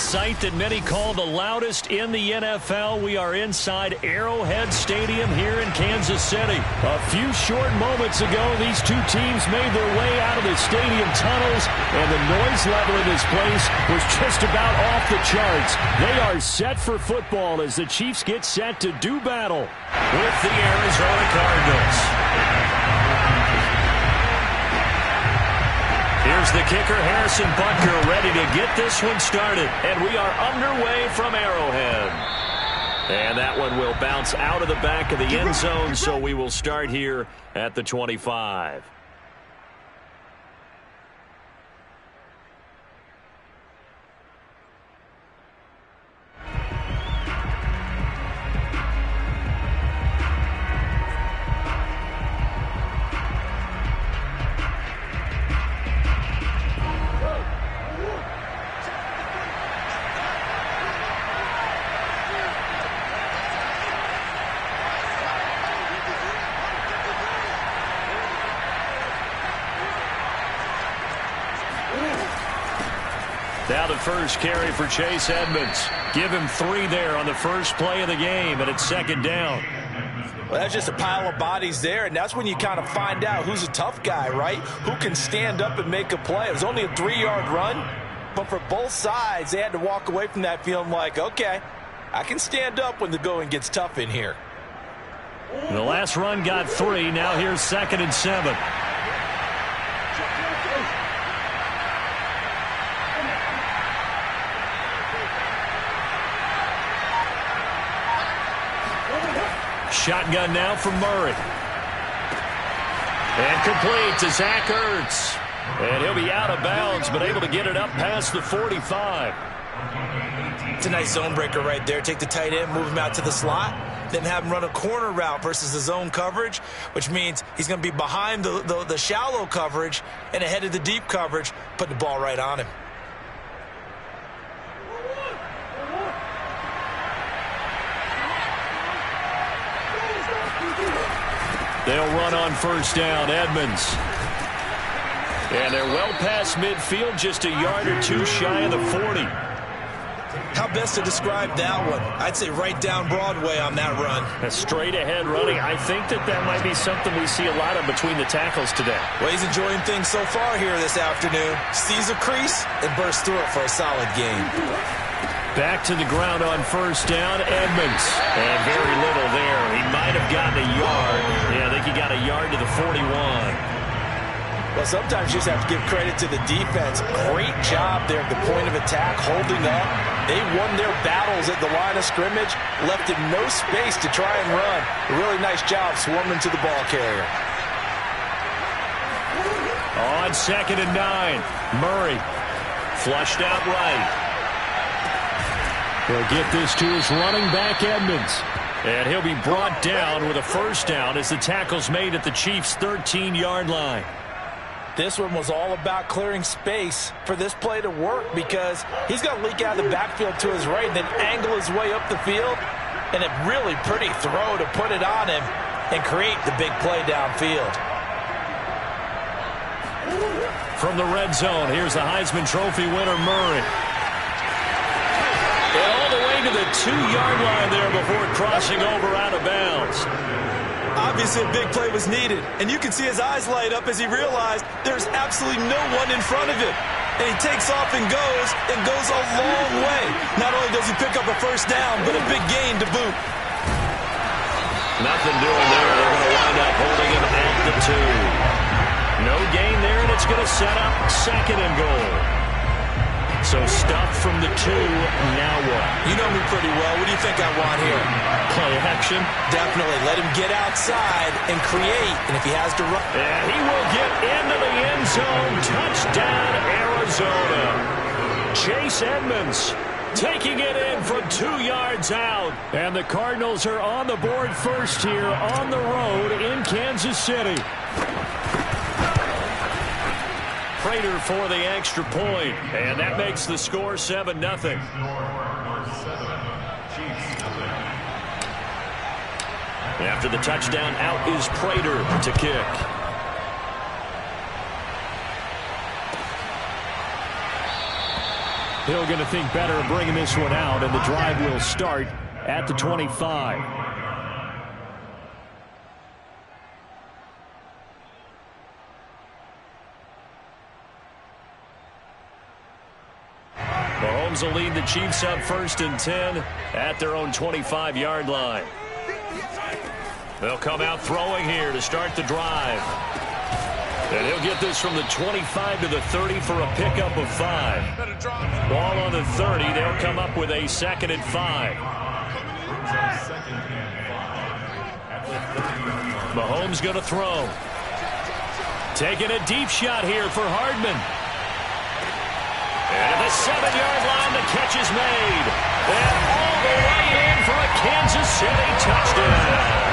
sight that many call the loudest in the NFL. We are inside Arrowhead Stadium here in Kansas City. A few short moments ago, these two teams made their way out of the stadium tunnels, and the noise level in this place was just about off the charts. They are set for football as the Chiefs get set to do battle with the Arizona Cardinals. Here's the kicker, Harrison Butker, ready to get this one started. And we are underway from Arrowhead. And that one will bounce out of the back of the end zone, so we will start here at the 25. Now the first carry for Chase Edmonds. Give him 3 there on the first play of the game, and it's second down. Well, that's just a pile of bodies there, and that's when you kind of find out who's a tough guy, right? Who can stand up and make a play. It was only a 3-yard run, but for both sides, they had to walk away from that feeling like, okay, I can stand up when the going gets tough in here. The last run got 3. Now here's 2nd and 7. Shotgun now from Murray. And complete to Zach Ertz. And he'll be out of bounds, but able to get it up past the 45. It's a nice zone breaker right there. Take the tight end, move him out to the slot, then have him run a corner route versus the zone coverage, which means he's going to be behind the shallow coverage and ahead of the deep coverage, putting the ball right on him. They'll run on first down, Edmonds. And they're well past midfield, just a yard or 2 shy of the 40. How best to describe that one? I'd say right down Broadway on that run. A straight ahead running. I think that might be something we see a lot of between the tackles today. Well, he's enjoying things so far here this afternoon. Sees a crease and bursts through it for a solid game. Back to the ground on first down, Edmonds. And very little there. He might have gotten a yard. Yeah, I think he got a yard to the 41. Well, sometimes you just have to give credit to the defense. Great job there at the point of attack, holding up. They won their battles at the line of scrimmage, left him no space to try and run. A really nice job swarming to the ball carrier. On 2nd and 9, Murray flushed out right. He'll get this to his running back, Edmonds. And he'll be brought down with a first down as the tackle's made at the Chiefs' 13-yard line. This one was all about clearing space for this play to work because he's going to leak out of the backfield to his right and then angle his way up the field. And a really pretty throw to put it on him and create the big play downfield. From the red zone, here's the Heisman Trophy winner, Murray. And all the way to the 2-yard line there before crossing over out of bounds. Obviously, a big play was needed, and you can see his eyes light up as he realized there's absolutely no one in front of him. And he takes off and goes a long way. Not only does he pick up a first down, but a big gain to boot. Nothing doing there. They're going to wind up holding him at the 2. No gain there, and it's going to set up 2nd and goal. So stop from the 2, now what? You know me pretty well. What do you think I want here? Play action? Definitely. Let him get outside and create, and if he has to run. And he will get into the end zone. Touchdown, Arizona. Chase Edmonds taking it in from 2 yards out. And the Cardinals are on the board first here on the road in Kansas City. Prater for the extra point, and that makes the score 7-0. After the touchdown, out is Prater to kick. Hill going to think better of bringing this one out, and the drive will start at the 25. Mahomes will lead the Chiefs up 1st and 10 at their own 25-yard line. They'll come out throwing here to start the drive. And he'll get this from the 25 to the 30 for a pickup of 5. Ball on the 30. They'll come up with a 2nd and 5. Mahomes going to throw. Taking a deep shot here for Hardman. And at the 7-yard line, the catch is made. And all the way in for a Kansas City touchdown.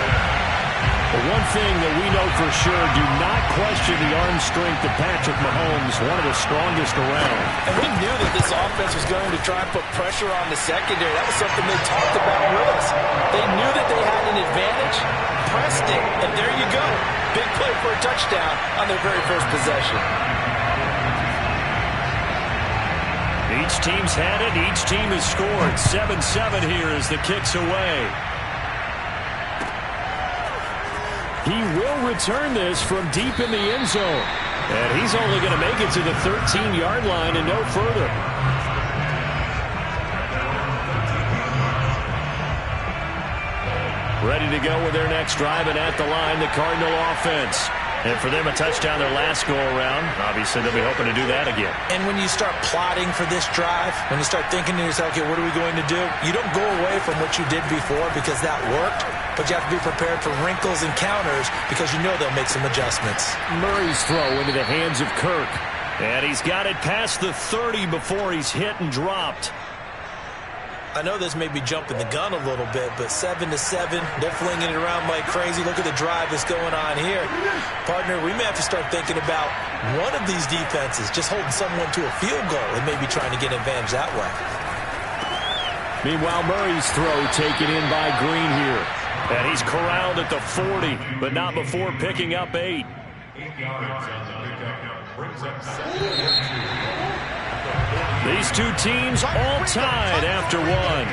But one thing that we know for sure, do not question the arm strength of Patrick Mahomes, one of the strongest around. And we knew that this offense was going to try and put pressure on the secondary. That was something they talked about with us. They knew that they had an advantage, pressed it, and there you go. Big play for a touchdown on their very first possession. Each team's had it. Each team has scored. 7-7 here as the kick's away. He will return this from deep in the end zone. And he's only going to make it to the 13-yard line and no further. Ready to go with their next drive, and at the line, the Cardinal offense. And for them, a touchdown their last go-around. Obviously, they'll be hoping to do that again. And when you start plotting for this drive, when you start thinking to yourself, okay, what are we going to do? You don't go away from what you did before because that worked, but you have to be prepared for wrinkles and counters because you know they'll make some adjustments. Murray's throw into the hands of Kirk. And he's got it past the 30 before he's hit and dropped. I know this may be jumping the gun a little bit, but 7-7, they're flinging it around like crazy. Look at the drive that's going on here. Partner, we may have to start thinking about one of these defenses just holding someone to a field goal and maybe trying to get an advantage that way. Meanwhile, Murray's throw taken in by Green here. And he's corralled at the 40, but not before picking up 8. These two teams all tied after one.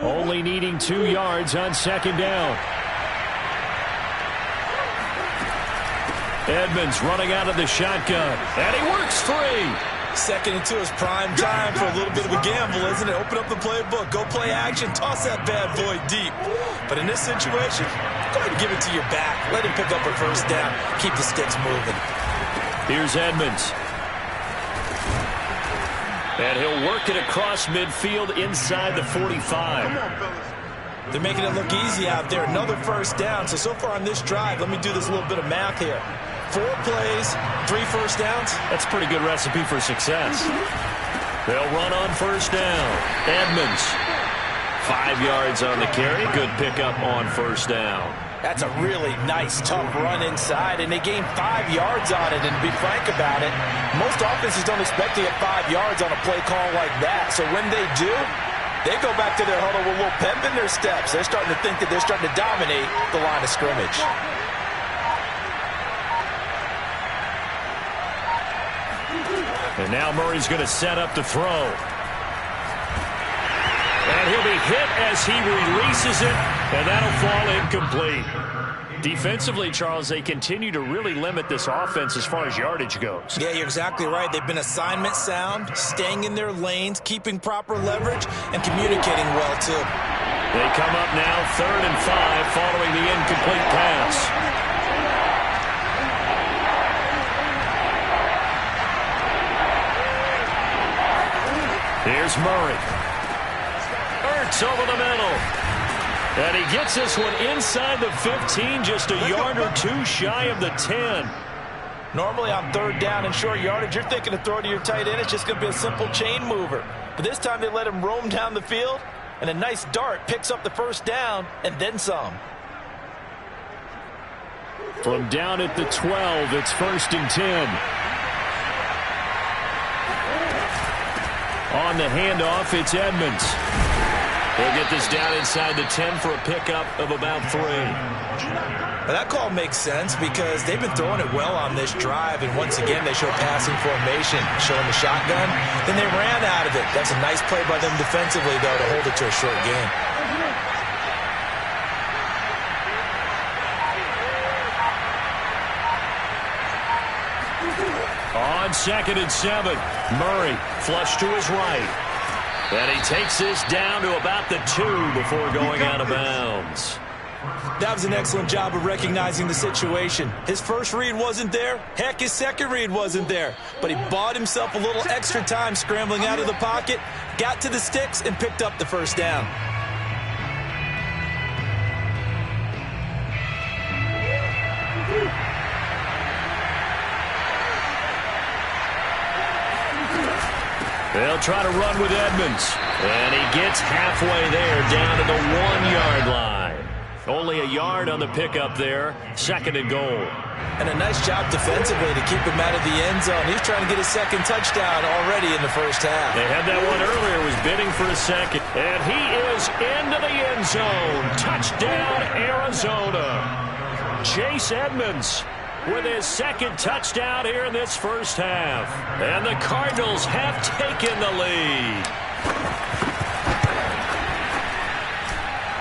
Only needing 2 yards on 2nd down. Edmonds running out of the shotgun. And he works free. 2nd and 2 is prime time for a little bit of a gamble, isn't it? Open up the playbook. Go play action. Toss that bad boy deep. But in this situation, go ahead and give it to your back. Let him pick up a 1st down. Keep the sticks moving. Here's Edmonds. And he'll work it across midfield inside the 45. They're making it look easy out there. Another 1st down. So far on this drive, let me do this little bit of math here. 4 plays, 3 1st downs. That's a pretty good recipe for success. They'll run on 1st down. Edmonds. 5 yards on the carry. Good pickup on 1st down. That's a really nice, tough run inside, and they gained 5 yards on it. And to be frank about it, most offenses don't expect to get 5 yards on a play call like that. So when they do, they go back to their huddle with a little pep in their steps. They're starting to think that they're starting to dominate the line of scrimmage. And now Murray's going to set up the throw. And he'll be hit as he releases it, and that'll fall incomplete. Defensively, Charles, they continue to really limit this offense as far as yardage goes. Yeah, you're exactly right. They've been assignment sound, staying in their lanes, keeping proper leverage, and communicating well, too. They come up now 3rd and 5 following the incomplete pass. Here's Murray. Ertz over the middle. And he gets this one inside the 15, just a yard or 2 shy of the 10. Normally on 3rd down and short yardage, you're thinking to throw to your tight end. It's just going to be a simple chain mover. But this time they let him roam down the field, And a nice dart picks up the first down and then some. From down at the 12, it's 1st and 10. On the handoff, it's Edmonds. He'll get this down inside the 10 for a pickup of about 3. Well, that call makes sense because they've been throwing it well on this drive, and once again they show passing formation, showing the shotgun. Then they ran out of it. That's a nice play by them defensively, though, to hold it to a short gain. On 2nd and 7, Murray flush to his right. And he takes this down to about the 2 before going out of bounds. That was an excellent job of recognizing the situation. His first read wasn't there. Heck, his second read wasn't there. But he bought himself a little extra time scrambling out of the pocket, got to the sticks, and picked up the first down. They'll try to run with Edmonds. And he gets halfway there, down to the 1-yard line. Only a yard on the pickup there. 2nd and goal. And a nice job defensively to keep him out of the end zone. He's trying to get his second touchdown already in the first half. They had that one earlier, was bidding for a second. And he is into the end zone. Touchdown, Arizona. Chase Edmonds with his second touchdown here in this first half. And the Cardinals have taken the lead.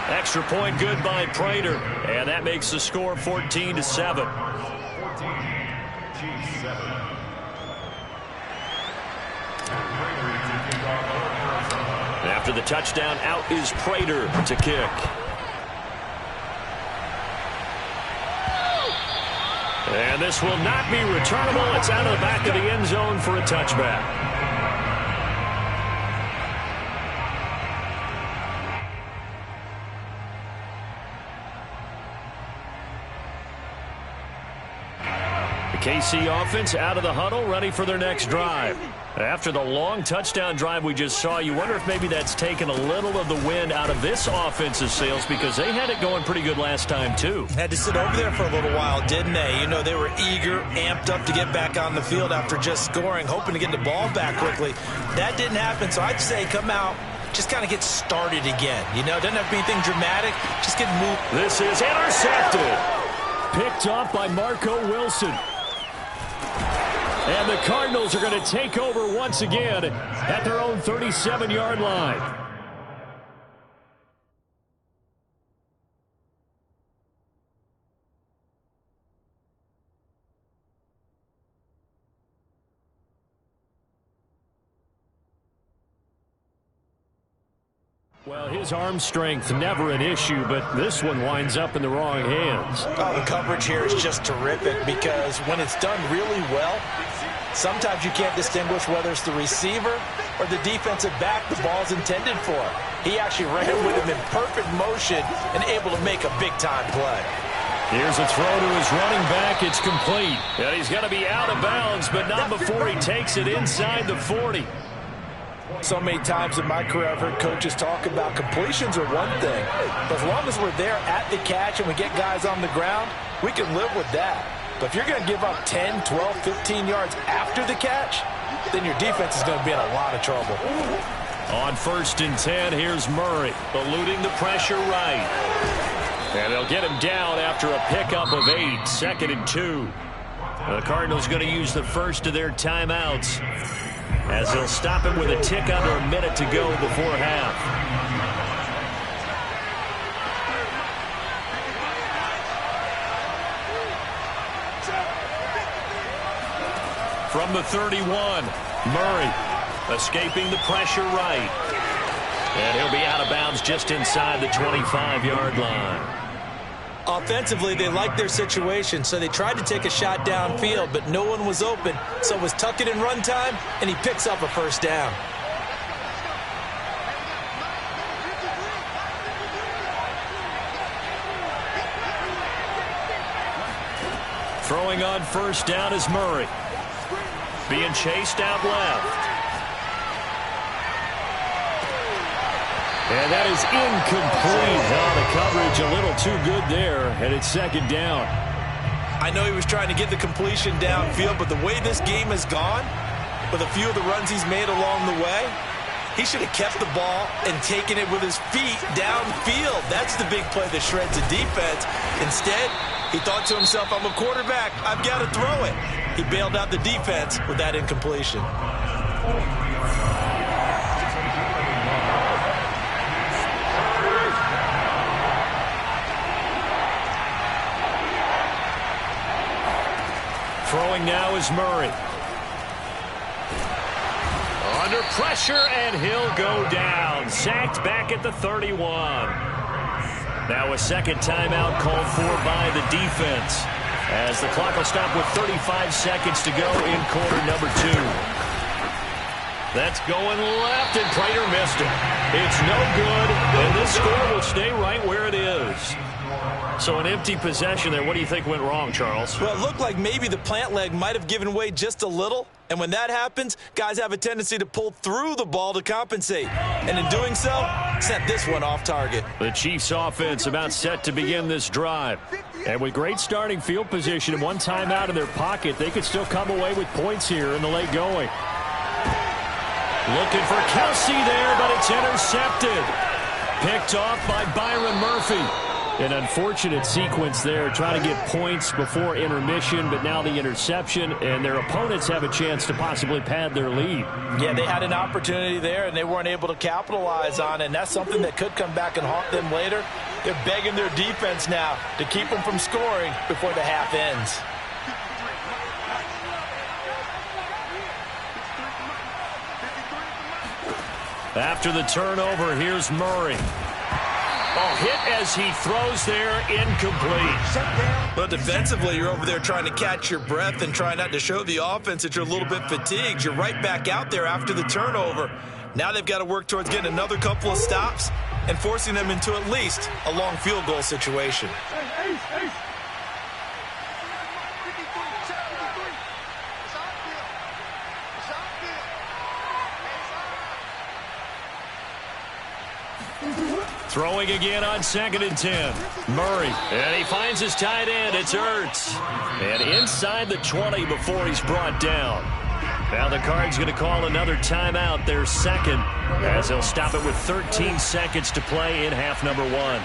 Extra point good by Prater. And that makes the score 14-7. After the touchdown, out is Prater to kick. And this will not be returnable. It's out of the back of the end zone for a touchback. KC offense out of the huddle, ready for their next drive. After the long touchdown drive we just saw, you wonder if maybe that's taken a little of the wind out of this offensive sails, because they had it going pretty good last time too. Had to sit over there for a little while, didn't they? You know, they were eager, amped up to get back on the field after just scoring, hoping to get the ball back quickly. That didn't happen, so I'd say come out, just kind of get started again. You know, doesn't have to be anything dramatic, just get moved. This is intercepted. Picked off by Marco Wilson. And the Cardinals are going to take over once again at their own 37-yard line. Well, his arm strength never an issue, but this one winds up in the wrong hands. Oh, the coverage here is just terrific, because when it's done really well, sometimes you can't distinguish whether it's the receiver or the defensive back the ball's intended for. He actually ran with him in perfect motion and able to make a big-time play. Here's a throw to his running back. It's complete. And he's going to be out of bounds, but not before he takes it inside the 40. So many times in my career I've heard coaches talk about completions are one thing, but as long as we're there at the catch and we get guys on the ground, we can live with that. But if you're going to give up 10, 12, 15 yards after the catch, then your defense is going to be in a lot of trouble. On 1st and 10, here's Murray, eluding the pressure right. And they'll get him down after a pickup of 8, 2nd and 2. The Cardinals going to use the first of their timeouts, as they'll stop him with a tick under a minute to go before half. From the 31, Murray escaping the pressure right. And he'll be out of bounds just inside the 25-yard line. Offensively, they liked their situation, so they tried to take a shot downfield, but no one was open. So it was tuck it in run time, and he picks up a first down. Throwing on first down is Murray. Being chased out left. And that is incomplete. Oh, the coverage a little too good there, and it's second down. I know he was trying to get the completion downfield, but the way this game has gone, with a few of the runs he's made along the way, he should have kept the ball and taken it with his feet downfield. That's the big play that shreds the defense. Instead, he thought to himself, I'm a quarterback, I've got to throw it. He bailed out the defense with that incompletion. Throwing now is Murray. Under pressure, and he'll go down. Sacked back at the 31. Now a second timeout called for by the defense, as the clock will stop with 35 seconds to go in quarter number 2. That's going left, and Prater missed it. It's no good, and this score will stay right where it is. So an empty possession there. What do you think went wrong, Charles? Well, it looked like maybe the plant leg might have given way just a little. And when that happens, guys have a tendency to pull through the ball to compensate. And in doing so, sent this one off target. The Chiefs offense about set to begin this drive. And with great starting field position and one timeout in their pocket, they could still come away with points here in the late going. Looking for Kelsey there, but it's intercepted. Picked off by Byron Murphy. An unfortunate sequence there, trying to get points before intermission, but now the interception, and their opponents have a chance to possibly pad their lead. Yeah, they had an opportunity there, and they weren't able to capitalize on it, and that's something that could come back and haunt them later. They're begging their defense now to keep them from scoring before the half ends. After the turnover, here's Murray. Oh, hit as he throws there, incomplete. But defensively, you're over there trying to catch your breath and try not to show the offense that you're a little bit fatigued. You're right back out there after the turnover. Now they've got to work towards getting another couple of stops and forcing them into at least a long field goal situation. Throwing again on 2nd and 10. Murray, and he finds his tight end. It's Ertz. And inside the 20 before he's brought down. Now the Cards going to call another timeout, their second, as they'll stop it with 13 seconds to play in half number 1.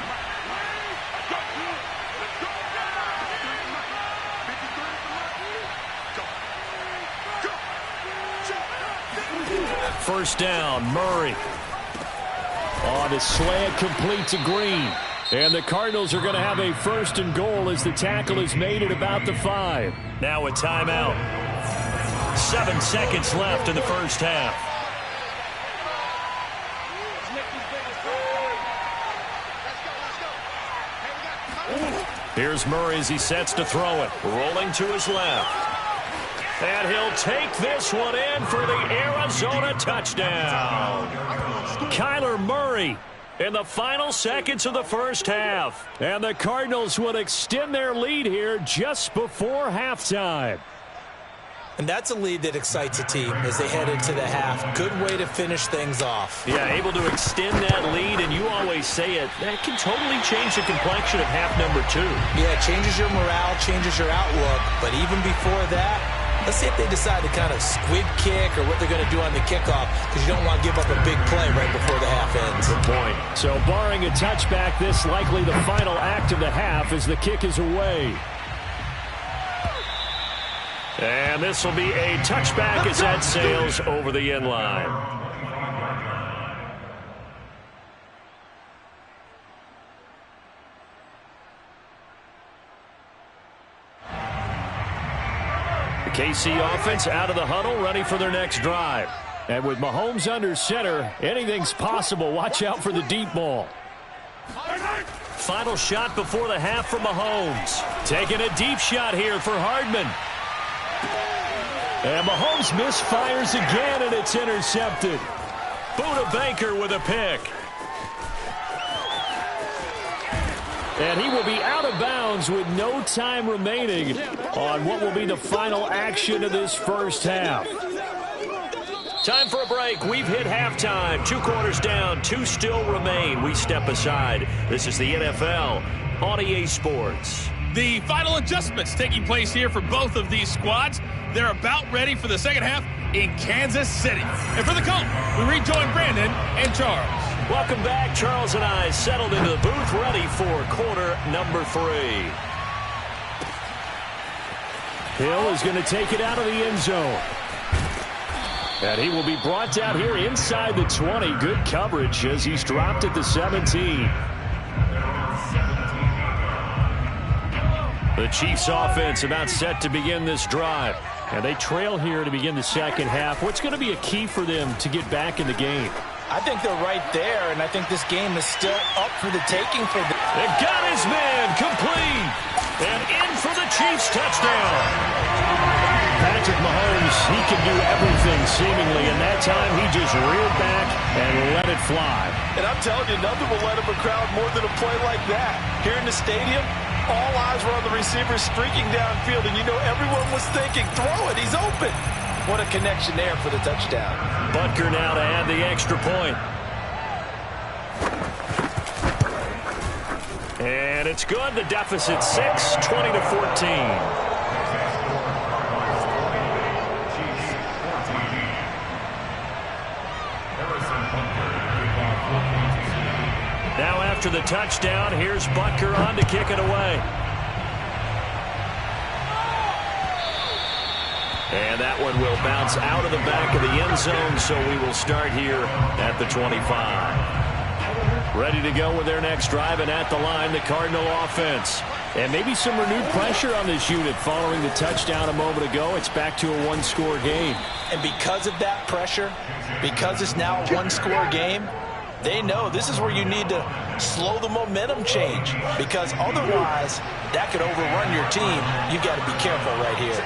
First down, Murray. On a slant, complete to Green. And the Cardinals are going to have a 1st and goal as the tackle is made at about the 5. Now a timeout. 7 seconds left in the first half. Here's Murray as he sets to throw it. Rolling to his left. And he'll take this one in for the Arizona touchdown. Kyler Murray in the final seconds of the first half. And the Cardinals would extend their lead here just before halftime. And that's a lead that excites a team as they head into the half. Good way to finish things off. Yeah, able to extend that lead, and you always say it, that can totally change the complexion of half number 2. Yeah, it changes your morale, changes your outlook. But even before that, let's see if they decide to kind of squib kick or what they're going to do on the kickoff, because you don't want to give up a big play right before the half ends. Good point. So barring a touchback, this likely the final act of the half as the kick is away. And this will be a touchback as that sails over the end line. The KC offense out of the huddle, ready for their next drive. And with Mahomes under center, anything's possible. Watch out for the deep ball. Final shot before the half for Mahomes. Taking a deep shot here for Hardman. And Mahomes misfires again, and it's intercepted. Buda Baker with a pick. And he will be out of bounds with no time remaining on what will be the final action of this first half. Time for a break. We've hit halftime. 2 quarters down. 2 still remain. We step aside. This is the NFL on EA Sports. The final adjustments taking place here for both of these squads. They're about ready for the second half in Kansas City. And for the call, we rejoin Brandon and Charles. Welcome back. Charles and I settled into the booth, ready for quarter number 3. Hill is going to take it out of the end zone. And he will be brought down here inside the 20. Good coverage as he's dropped at the 17. The Chiefs offense about set to begin this drive. And they trail here to begin the second half. What's going to be a key for them to get back in the game? I think they're right there, and I think this game is still up for the taking for them. They got his man complete. And in for the Chiefs touchdown. Patrick Mahomes, he can do everything seemingly, and that time he just reared back and let it fly. And I'm telling you, nothing will let up a crowd more than a play like that. Here in the stadium, all eyes were on the receiver streaking downfield, and you know everyone was thinking, throw it, he's open. What a connection there for the touchdown. Butker now to add the extra point. And it's good. The deficit 6, 20-14. Now after the touchdown, here's Butker on to kick it away. And that one will bounce out of the back of the end zone, so we will start here at the 25. Ready to go with their next drive, and at the line, the Cardinal offense. And maybe some renewed pressure on this unit following the touchdown a moment ago. It's back to a one-score game. And because of that pressure, because it's now a one-score game, they know this is where you need to slow the momentum change, because otherwise that could overrun your team. You've got to be careful right here.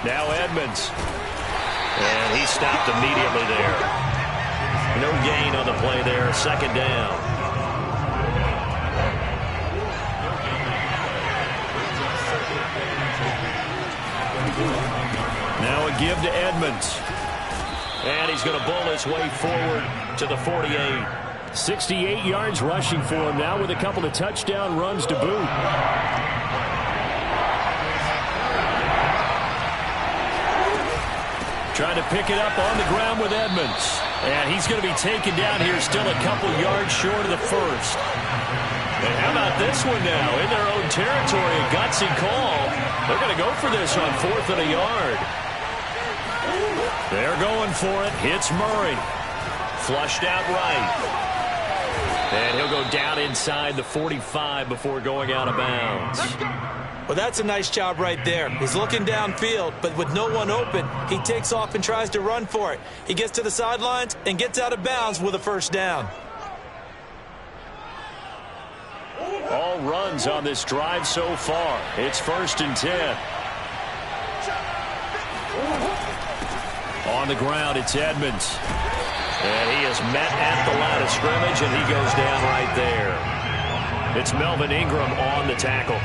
Now Edmonds. And he stopped immediately there. No gain on the play there. Second down. Now a give to Edmonds. And he's going to bull his way forward to the 48. 68 yards rushing for him now with a couple of touchdown runs to boot. Trying to pick it up on the ground with Edmonds. And he's going to be taken down here, still a couple yards short of the first. And how about this one now? In their own territory, a gutsy call. They're going to go for this on 4th and a yard. They're going for it. Hits Murray. Flushed out right. And he'll go down inside the 45 before going out of bounds. Well, that's a nice job right there. He's looking downfield, but with no one open, he takes off and tries to run for it. He gets to the sidelines and gets out of bounds with a first down. All runs on this drive so far. It's 1st and 10. On the ground, it's Edmonds. And he is met at the line of scrimmage, and he goes down right there. It's Melvin Ingram on the tackle.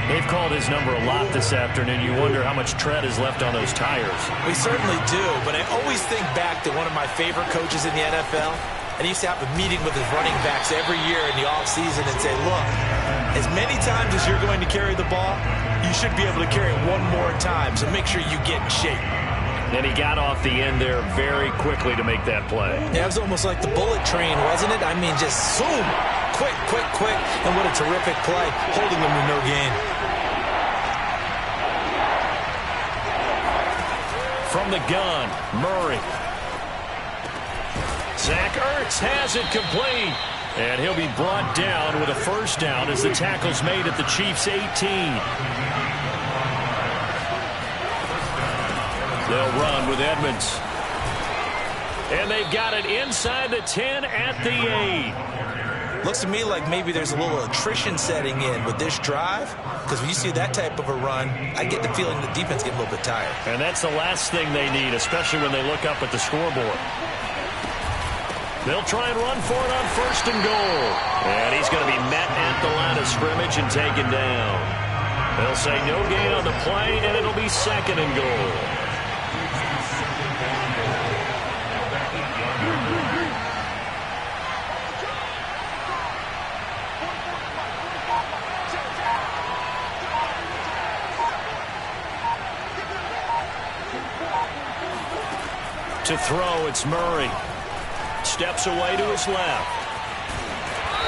They've called his number a lot this afternoon. You wonder how much tread is left on those tires. We certainly do, but I always think back to one of my favorite coaches in the NFL. And he used to have a meeting with his running backs every year in the offseason and say, look, as many times as you're going to carry the ball, you should be able to carry it one more time, so make sure you get in shape. And he got off the end there very quickly to make that play. Yeah, it was almost like the bullet train, wasn't it? I mean, just zoom, quick, quick, quick, and what a terrific play, holding them to no gain. From the gun, Murray. Zach Ertz has it complete. And he'll be brought down with a first down as the tackle's made at the Chiefs' 18. They'll run with Edmonds. And they've got it inside the 10 at the 8. Looks to me like maybe there's a little attrition setting in with this drive, because when you see that type of a run, I get the feeling the defense get a little bit tired. And that's the last thing they need, especially when they look up at the scoreboard. They'll try and run for it on 1st and goal. And he's going to be met at the line of scrimmage and taken down. They'll say no gain on the play, and it'll be 2nd and goal. To throw, it's Murray. Steps away to his left.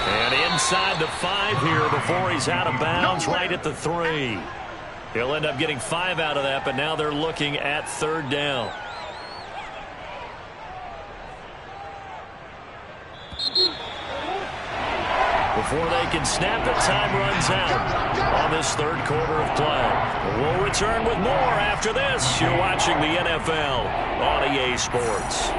And inside the 5 here before he's out of bounds, right at the 3. He'll end up getting 5 out of that, but now they're looking at 3rd down. Before they can snap it, time runs out on this 3rd quarter of play. We'll return with more after this. You're watching the NFL on EA Sports.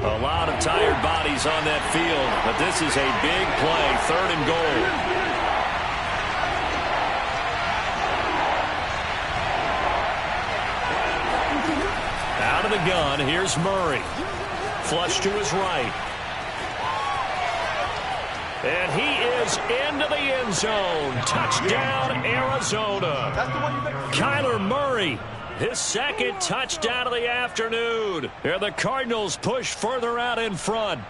A lot of tired bodies on that field, but this is a big play, 3rd and goal. Out of the gun, here's Murray. Flush to his right. And he is into the end zone. Touchdown, Arizona. Kyler Murray, his 2nd touchdown of the afternoon. And the Cardinals push further out in front.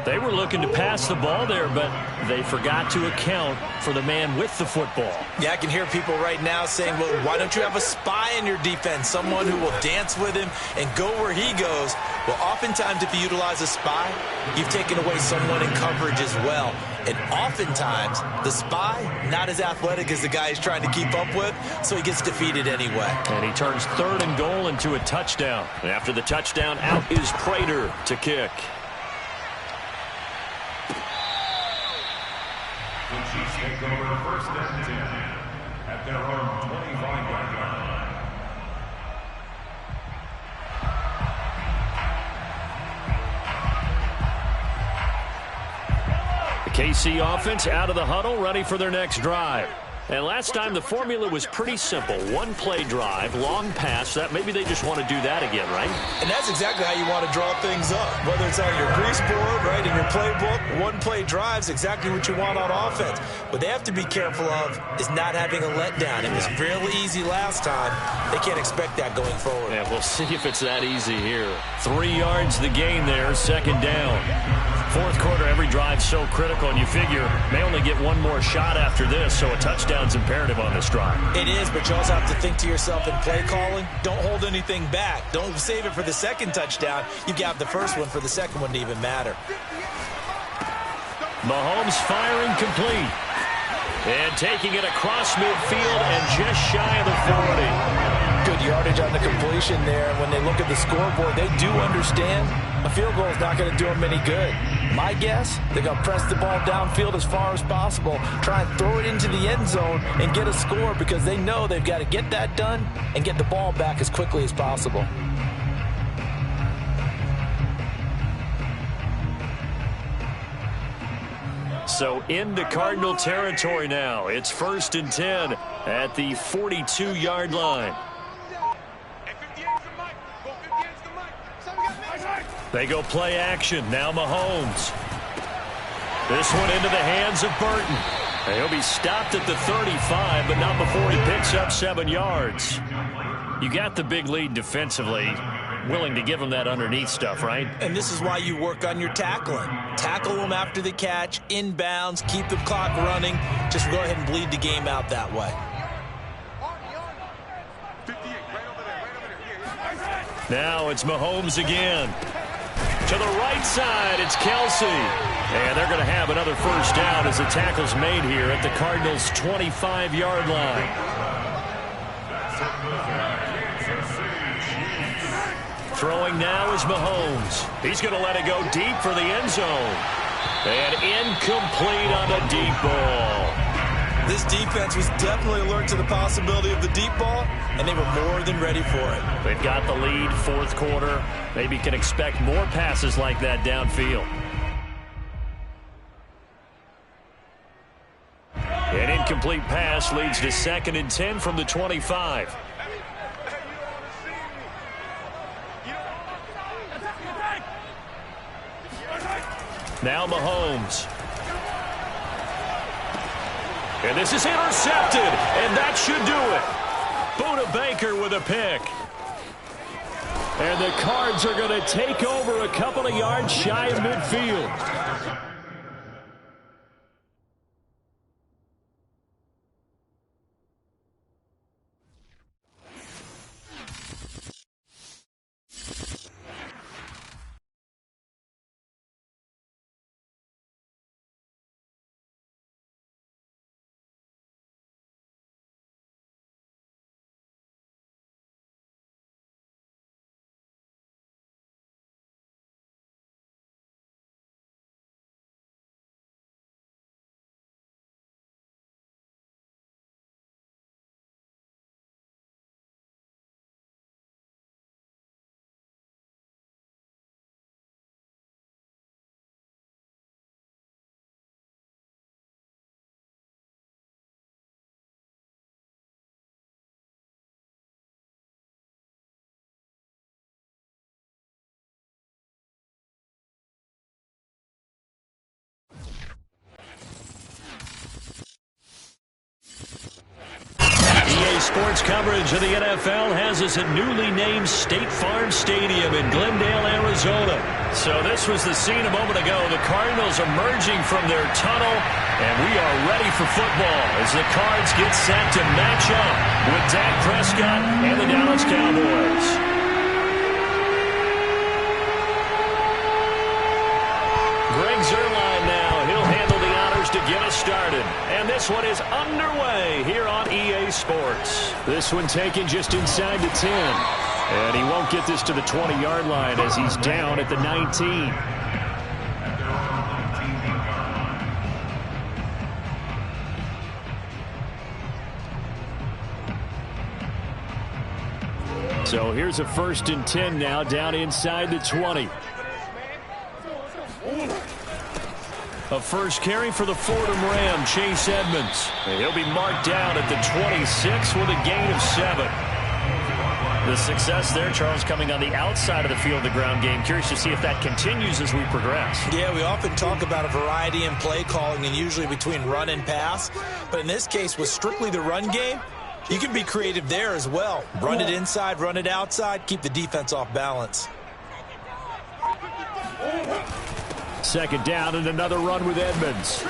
They were looking to pass the ball there, but they forgot to account for the man with the football. Yeah, I can hear people right now saying, well, why don't you have a spy in your defense, someone who will dance with him and go where he goes? Well, oftentimes if you utilize a spy, you've taken away someone in coverage as well. And oftentimes, the spy, not as athletic as the guy he's trying to keep up with, so he gets defeated anyway. And he turns 3rd and goal into a touchdown. And after the touchdown, out is Prater to kick. The Chiefs take over 1st and 10 at their own 25-yard line. The KC offense out of the huddle, ready for their next drive. And last time the formula was pretty simple. 1-play drive, long pass. That maybe they just want to do that again, right? And that's exactly how you want to draw things up. Whether it's on your grease board, right, in your playbook, 1-play drives exactly what you want on offense. What they have to be careful of is not having a letdown. It was really easy last time. They can't expect that going forward. Yeah, we'll see if it's that easy here. 3 yards the gain there, 2nd down. 4th quarter, every drive so critical, and you figure may only get 1 more shot after this, so a touchdown's imperative on this drive. It is, but you also have to think to yourself in play calling, don't hold anything back. Don't save it for the 2nd touchdown. You got the 1st one for the 2nd one to even matter. Mahomes firing complete. And taking it across midfield and just shy of the 40. Good yardage on the completion there. When they look at the scoreboard, they do understand a field goal is not going to do them any good. My guess, they're going to press the ball downfield as far as possible, try and throw it into the end zone and get a score because they know they've got to get that done and get the ball back as quickly as possible. So into Cardinal territory now. It's 1st and 10 at the 42-yard line. They go play action. Now Mahomes. This one into the hands of Burton. He'll be stopped at the 35, but not before he picks up 7 yards. You got the big lead defensively. Willing to give him that underneath stuff, right? And this is why you work on your tackling. Tackle them after the catch, inbounds, keep the clock running. Just go ahead and bleed the game out that way. Now it's Mahomes again. To the right side, it's Kelsey. And they're going to have another 1st down as the tackle's made here at the Cardinals' 25-yard line. Throwing now is Mahomes. He's going to let it go deep for the end zone. And incomplete on the deep ball. This defense was definitely alert to the possibility of the deep ball, and they were more than ready for it. They've got the lead, 4th quarter. Maybe can expect more passes like that downfield. An incomplete pass leads to 2nd and 10 from the 25. Now Mahomes. And this is intercepted, and that should do it. Buda Baker with a pick. And the Cards are going to take over a couple of yards shy of midfield. Sports coverage of the NFL has us at newly named State Farm Stadium in Glendale, Arizona. So this was the scene a moment ago. The Cardinals emerging from their tunnel, and we are ready for football as the Cards get set to match up with Dak Prescott and the Dallas Cowboys. Greg Zuerlein now. He'll handle the honors to get us started. And this one is underway here on EA Sports. This one taken just inside the 10. And he won't get this to the 20-yard line as he's down at the 19. So here's a 1st and 10 now down inside the 20. A first carry for the Fordham Ram, Chase Edmonds. And he'll be marked down at the 26 with a gain of 7. The success there, Charles, coming on the outside of the field, the ground game. Curious to see if that continues as we progress. Yeah, we often talk about a variety in play calling and usually between run and pass. But in this case, with strictly the run game, you can be creative there as well. Run it inside, run it outside, keep the defense off balance. 2nd down and another run with Edmonds.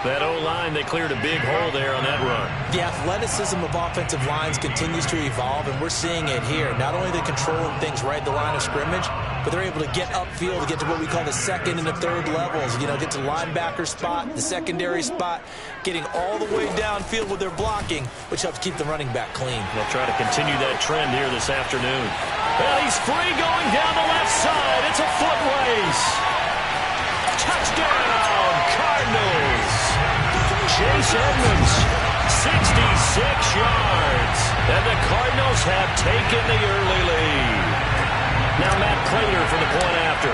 That O-line, they cleared a big hole there on that run. The athleticism of offensive lines continues to evolve, and we're seeing it here. Not only are they controlling things right at the line of scrimmage, but they're able to get upfield to get to what we call the 2nd and the 3rd levels. You know, get to the linebacker spot, the secondary spot, getting all the way downfield with their blocking, which helps keep the running back clean. They'll try to continue that trend here this afternoon. Well, he's free going down the left side. It's a foot race. Touchdown, Cardinals. Chase Edmonds, 66 yards. And the Cardinals have taken the early lead. Now Matt Prater for the point after.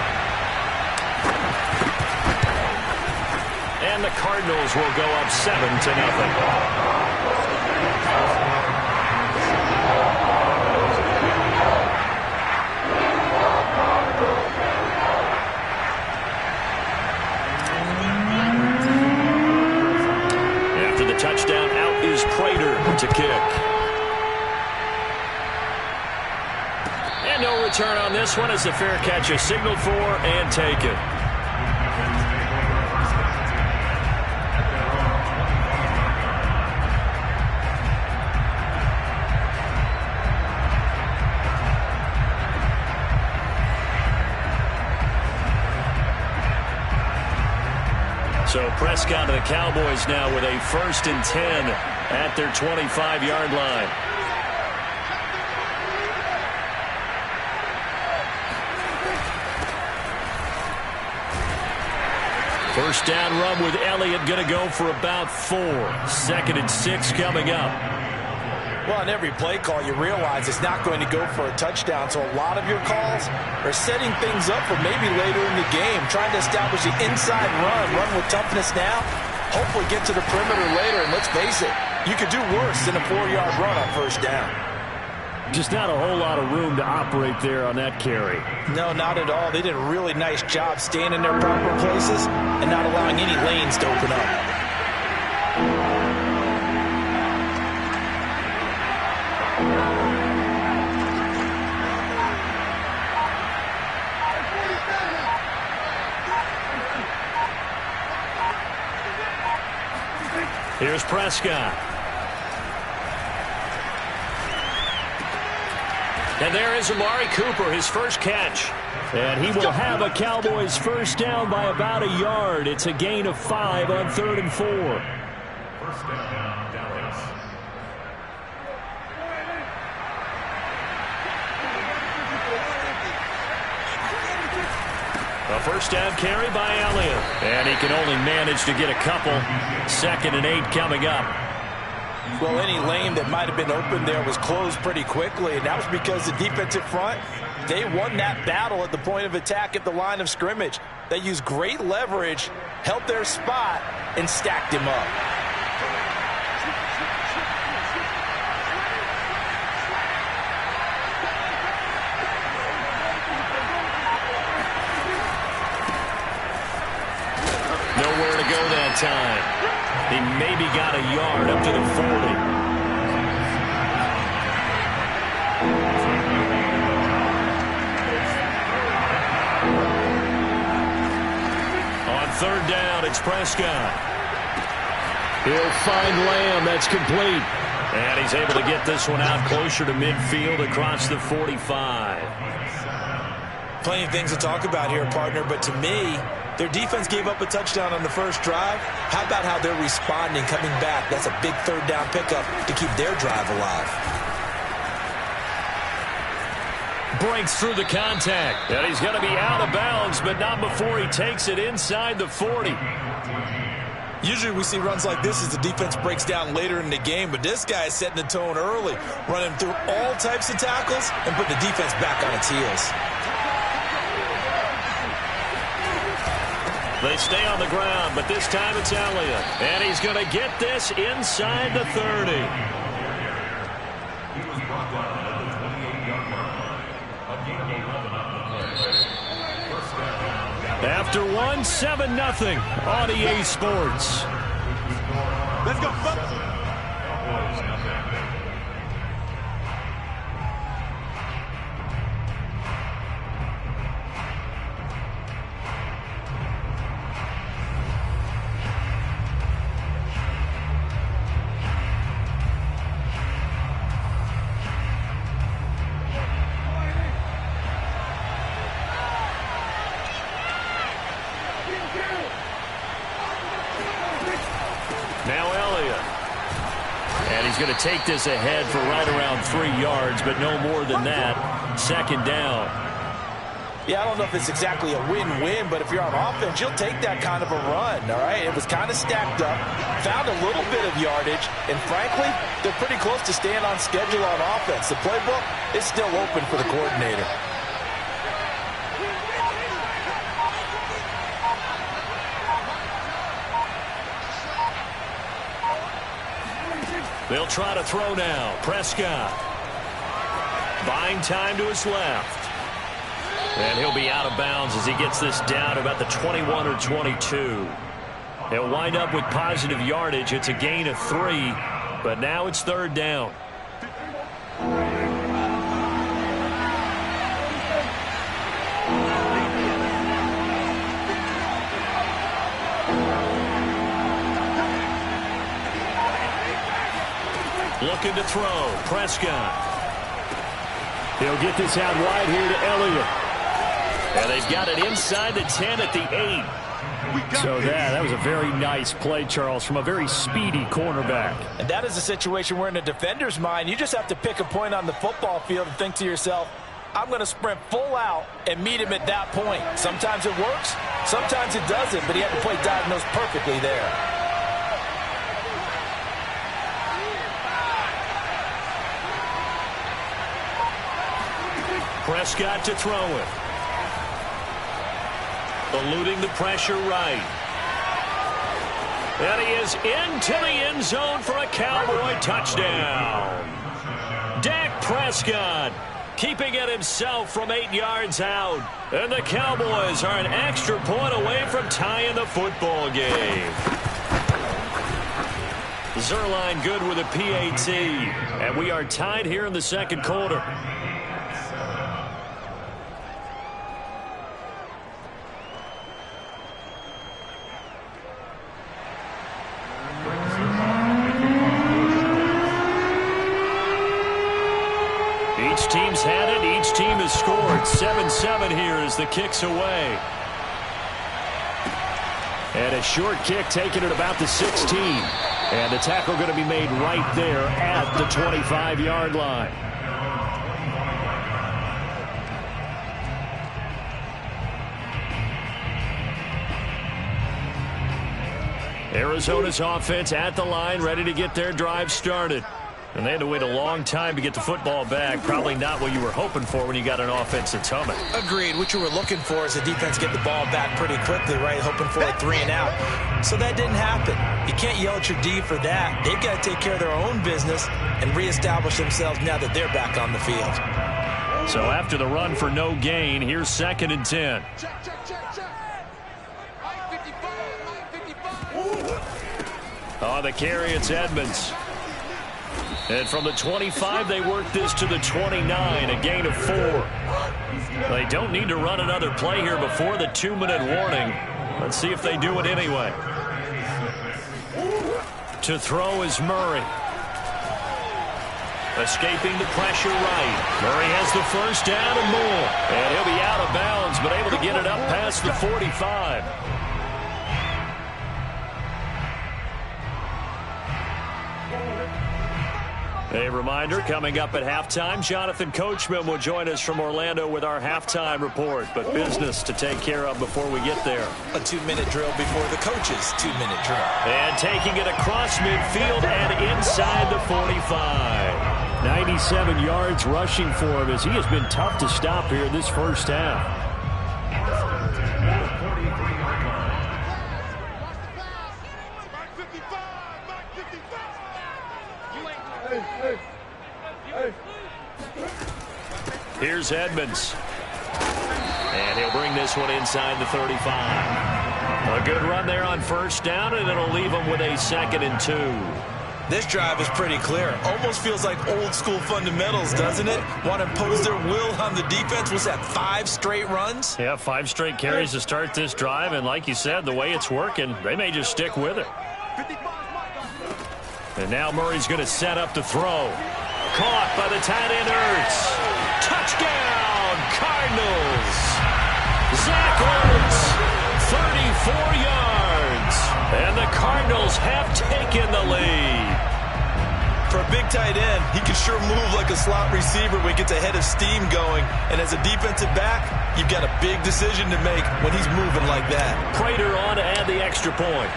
And the Cardinals will go up 7-0. Touchdown, out is Prater to kick. And no return on this one as the fair catch is signaled for and taken. So Prescott of the Cowboys now with a 1st and 10 at their 25-yard line. First down run with Elliott, going to go for about 4. 2nd and 6 coming up. Well, on every play call, you realize it's not going to go for a touchdown. So a lot of your calls are setting things up for maybe later in the game, trying to establish the inside run with toughness now, hopefully get to the perimeter later. And let's face it, you could do worse than a 4-yard run on 1st down. Just not a whole lot of room to operate there on that carry. No, not at all. They did a really nice job staying in their proper places and not allowing any lanes to open up. Here's Prescott. And there is Amari Cooper, his first catch. And he will have a Cowboys 1st down by about a yard. It's a gain of 5 on 3rd and 4. 1st down, Dallas. A 1st down carry by Elliott. And he can only manage to get a couple. 2nd and 8 coming up. Well, any lane that might have been open there was closed pretty quickly, and that was because the defensive front, they won that battle at the point of attack at the line of scrimmage. They used great leverage, held their spot, and stacked him up. Nowhere to go that time. He maybe got a yard up to the 40. On third down, it's Prescott. He'll find Lamb. That's complete. And he's able to get this one out closer to midfield across the 45. Plenty of things to talk about here, partner, but to me, their defense gave up a touchdown on the first drive. How about how they're responding, coming back? That's a big third down pickup to keep their drive alive. Breaks through the contact. And he's going to be out of bounds, but not before he takes it inside the 40. Usually we see runs like this as the defense breaks down later in the game, but this guy is setting the tone early, running through all types of tackles and putting the defense back on its heels. They stay on the ground, but this time it's Elliott. And he's going to get this inside the 30. He was brought down at the 28-yard line. A gain of 11 on the play. First down. After 7-0 on EA Sports. Let's go, folks. Now Elliott. And he's going to take this ahead for right around 3 yards, but no more than that. Second down. Yeah, I don't know if it's exactly a win-win, but if you're on offense, you'll take that kind of a run, all right? It was kind of stacked up, found a little bit of yardage, and frankly, they're pretty close to staying on schedule on offense. The playbook is still open for the coordinator. They'll try to throw now. Prescott. Buying time to his left. And he'll be out of bounds as he gets this down about the 21 or 22. He'll wind up with positive yardage. It's a gain of 3, but now it's third down. Looking to throw. Prescott. He'll get this out wide here to Elliott. And they've got it inside the 10 at the 8. So that was a very nice play, Charles, from a very speedy cornerback. And that is a situation where in a defender's mind, you just have to pick a point on the football field and think to yourself, I'm going to sprint full out and meet him at that point. Sometimes it works, sometimes it doesn't, but he had to play diagnose perfectly there. Prescott to throw it. Eluding the pressure right. And he is into the end zone for a Cowboy touchdown. Dak Prescott keeping it himself from 8 yards out. And the Cowboys are an extra point away from tying the football game. Zerline good with a PAT. And we are tied here in the second quarter. Each team's had it. Each team has scored. 7-7 here as the kick's away. And a short kick taken at about the 16. And the tackle going to be made right there at the 25-yard line. Arizona's offense at the line, ready to get their drive started. And they had to wait a long time to get the football back. Probably not what you were hoping for when you got an offense that's humming. Agreed. What you were looking for is the defense get the ball back pretty quickly, right? Hoping for a 3 and out. So that didn't happen. You can't yell at your D for that. They've got to take care of their own business and reestablish themselves now that they're back on the field. So after the run for no gain, here's 2nd and 10. On the carry, it's Edmonds. And from the 25, they work this to the 29, a gain of 4. They don't need to run another play here before the 2-minute warning. Let's see if they do it anyway. To throw is Murray. Escaping the pressure right. Murray has the first down and more. And he'll be out of bounds, but able to get it up past the 45. A reminder, coming up at halftime, Jonathan Coachman will join us from Orlando with our halftime report. But business to take care of before we get there. A 2-minute drill before the coach's 2-minute drill. And taking it across midfield and inside the 45. 97 yards rushing for him as he has been tough to stop here this first half. Here's Edmonds. And he'll bring this one inside the 35. A good run there on first down, and it'll leave him with a 2nd and 2. This drive is pretty clear. Almost feels like old school fundamentals, doesn't it? Want to impose their will on the defense. Was that 5 straight runs? Yeah, 5 straight carries to start this drive. And like you said, the way it's working, they may just stick with it. And now Murray's going to set up to throw. Caught by the tight end Ertz. Touchdown, Cardinals. Zach Ertz, 34 yards. And the Cardinals have taken the lead. For a big tight end, he can sure move like a slot receiver when he gets a head of steam going. And as a defensive back, you've got a big decision to make when he's moving like that. Prater on to add the extra point.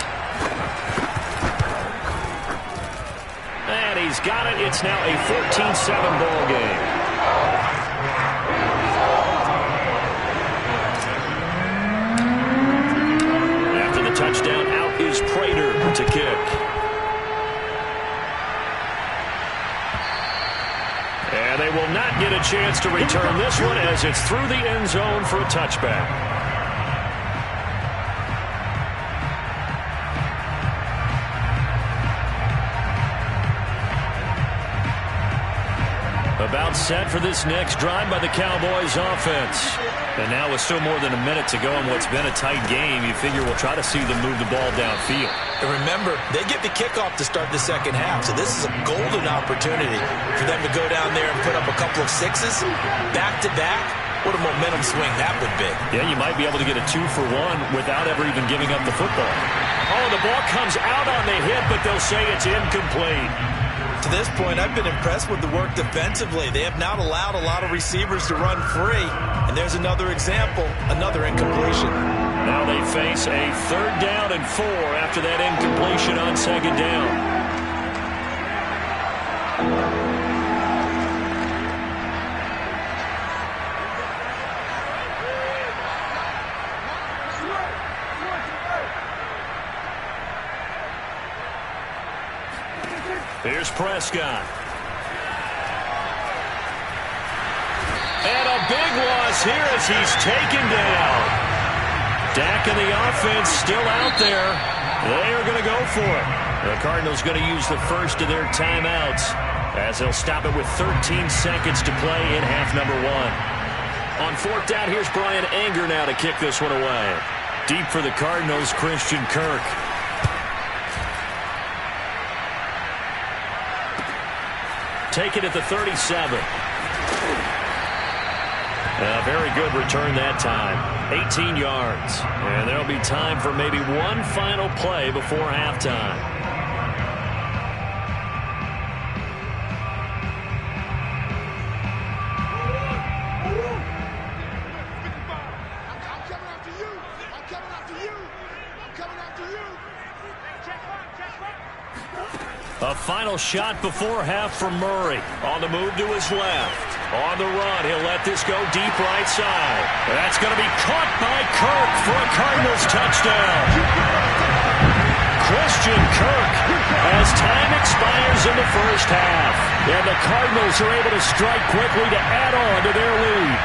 And he's got it. It's now a 14-7 ball game. After the touchdown, out is Prater to kick. And they will not get a chance to return this one as it's through the end zone for a touchback. About set for this next drive by the Cowboys offense. And now with still more than a minute to go in what's been a tight game, you figure we'll try to see them move the ball downfield. And remember, they get the kickoff to start the second half, so this is a golden opportunity for them to go down there and put up a couple of 6s back-to-back. What a momentum swing that would be. Yeah, you might be able to get a 2-for-1 without ever even giving up the football. Oh, the ball comes out on the hit, but they'll say it's incomplete. To this point, I've been impressed with the work defensively. They have not allowed a lot of receivers to run free. And there's another example, another incompletion. Now they face a 3rd down and 4 after that incompletion on 2nd down. Here's Prescott. And a big loss here as he's taken down. Dak and the offense still out there. They are going to go for it. The Cardinals going to use the first of their timeouts as they'll stop it with 13 seconds to play in half number 1. On 4th down, here's Brian Anger now to kick this one away. Deep for the Cardinals, Christian Kirk. Take it at the 37. A very good return that time. 18 yards. And there'll be time for maybe one final play before halftime. A final shot before half from Murray. On the move to his left. On the run, he'll let this go deep right side. That's going to be caught by Kirk for a Cardinals touchdown. Christian Kirk as time expires in the first half. And the Cardinals are able to strike quickly to add on to their lead.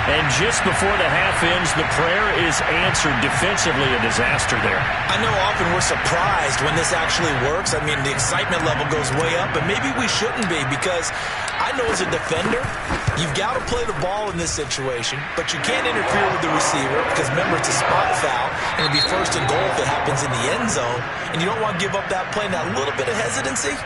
And just before the half ends, the prayer is answered. Defensively, a disaster there. I know often we're surprised when this actually works. I mean, the excitement level goes way up, but maybe we shouldn't be, because I know as a defender, you've got to play the ball in this situation, but you can't interfere with the receiver because, remember, it's a spot foul, and it'd be first and goal if it happens in the end zone, and you don't want to give up that play. And that little bit of hesitancy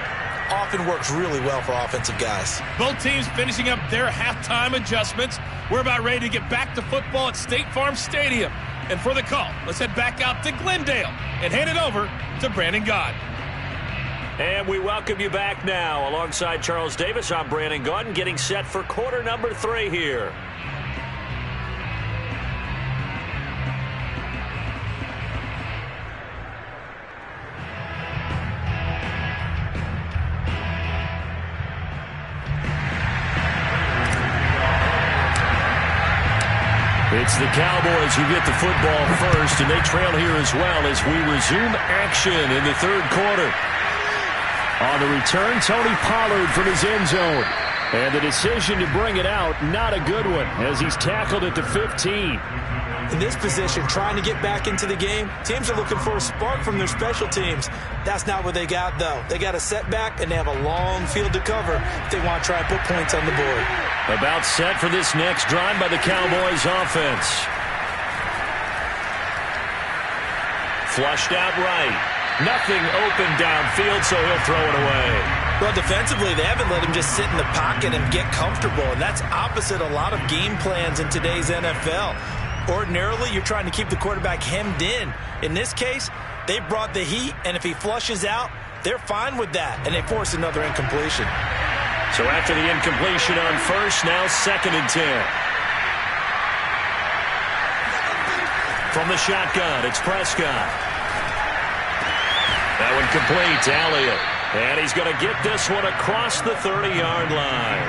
often works really well for offensive guys. Both teams finishing up their halftime adjustments. We're about ready to get back to football at State Farm Stadium. And for the call, let's head back out to Glendale and hand it over to Brandon Gaudin. And we welcome you back now. Alongside Charles Davis, I'm Brandon Gaudin, getting set for quarter number 3 here. It's the Cowboys who get the football first, and they trail here as well as we resume action in the third quarter. On the return, Tony Pollard from his end zone. And the decision to bring it out, not a good one, as he's tackled at the 15. In this position, trying to get back into the game, teams are looking for a spark from their special teams. That's not what they got, though. They got a setback, and they have a long field to cover if they want to try and put points on the board. About set for this next drive by the Cowboys offense. Flushed out right. Nothing open downfield, so he'll throw it away. Well, defensively, they haven't let him just sit in the pocket and get comfortable, and that's opposite a lot of game plans in today's NFL. Ordinarily, you're trying to keep the quarterback hemmed in. In this case, they brought the heat, and if he flushes out, they're fine with that, and they force another incompletion. So after the incompletion on first, now 2nd and 10. From the shotgun, it's Prescott. That one complete to Elliott. And he's going to get this one across the 30-yard line.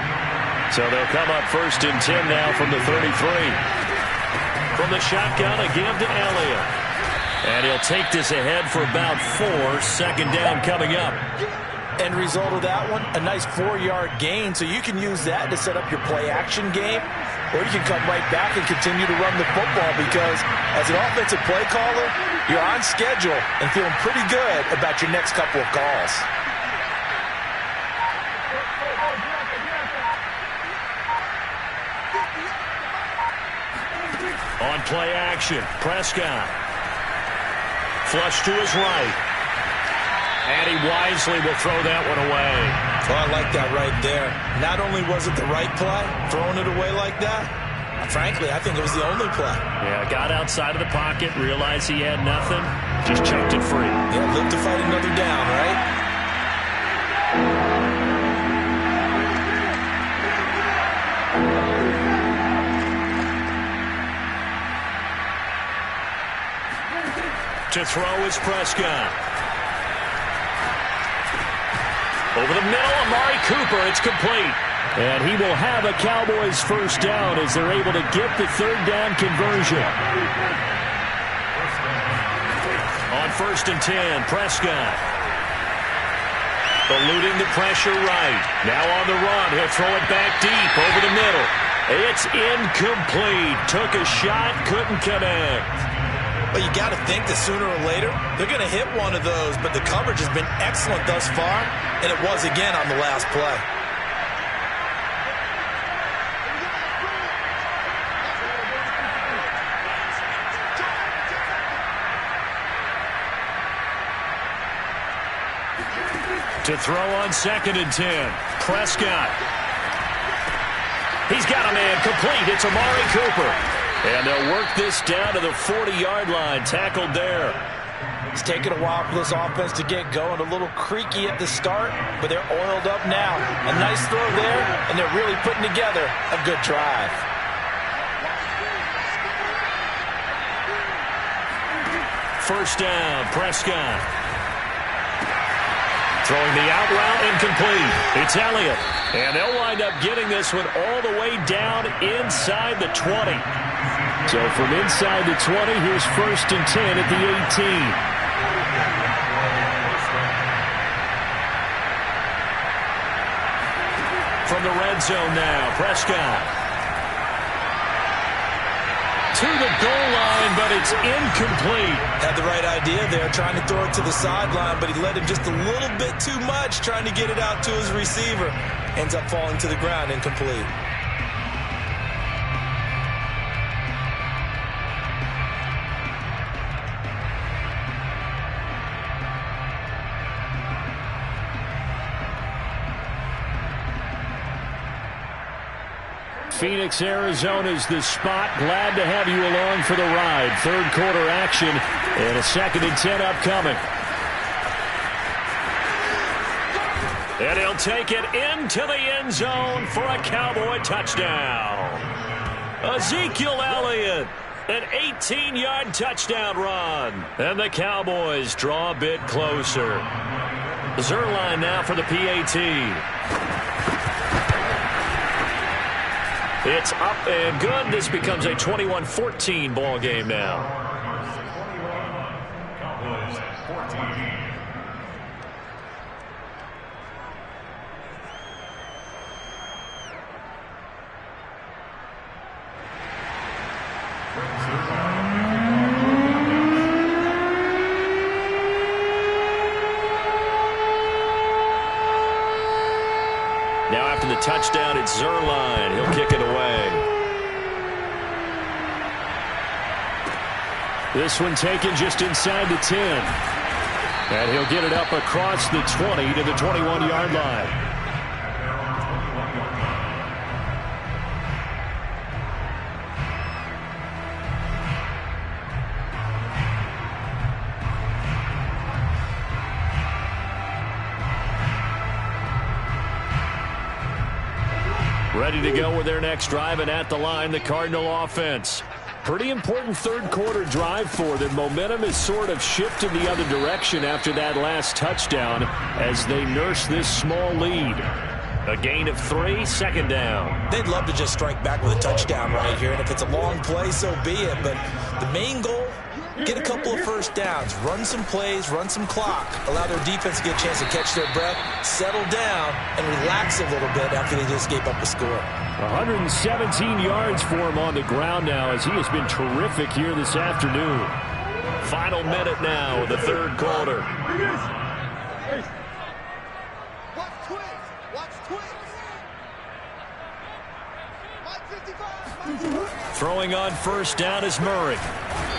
So they'll come up 1st and 10 now from the 33. From the shotgun, a give to Elliott. And he'll take this ahead for about 4. 2nd down coming up. End result of that one, a nice 4-yard gain. So you can use that to set up your play-action game, or you can come right back and continue to run the football, because as an offensive play caller, you're on schedule and feeling pretty good about your next couple of calls. On play action, Prescott. Flush to his right. And he wisely will throw that one away. Oh, I like that right there. Not only was it the right play, throwing it away like that, frankly, I think it was the only play. Yeah, got outside of the pocket, realized he had nothing, just chucked it free. Yeah, live to fight another down, right? To throw is Prescott. Over the middle, Amari Cooper, it's complete. And he will have a Cowboys first down as they're able to get the 3rd down conversion. On 1st and 10, Prescott. Eluding the pressure right. Now on the run, he'll throw it back deep over the middle. It's incomplete. Took a shot, couldn't connect. Well, you got to think that sooner or later, they're going to hit one of those, but the coverage has been excellent thus far, and it was again on the last play. To throw on 2nd and 10, Prescott. He's got a man complete. It's Amari Cooper. And they'll work this down to the 40-yard line. Tackled there. It's taken a while for this offense to get going. A little creaky at the start, but they're oiled up now. A nice throw there, and they're really putting together a good drive. First down, Prescott. Throwing the out route, incomplete. It's Elliott. And they'll wind up getting this one all the way down inside the 20. So from inside the 20, here's 1st and 10 at the 18. From the red zone now, Prescott. to the goal line, but it's incomplete. Had the right idea there, trying to throw it to the sideline, but he let him just a little bit too much, trying to get it out to his receiver. Ends up falling to the ground, incomplete. Phoenix, Arizona's the spot. Glad to have you along for the ride. Third quarter action and a 2nd and 10 upcoming. And he'll take it into the end zone for a Cowboy touchdown. Ezekiel Elliott, an 18-yard touchdown run. And the Cowboys draw a bit closer. Zerline now for the PAT. It's up and good. This becomes a 21-14 ball game now. Cowboys 14. Now after the touchdown, it's Zerline. He'll kick it away. This one taken just inside the 10. And he'll get it up across the 20 to the 21-yard line. Ready to go with their next drive, and at the line, the Cardinal offense. Pretty important third quarter drive for them. Momentum has sort of shifted the other direction after that last touchdown as they nurse this small lead. A gain of 3, 2nd down. They'd love to just strike back with a touchdown right here, and if it's a long play, so be it. But the main goal, get a couple of first downs, run some plays, run some clock, allow their defense to get a chance to catch their breath, settle down, and relax a little bit after they just gave up a score. 117 yards for him on the ground now as he has been terrific here this afternoon. Final minute now of the third quarter. Throwing on first down is Murray.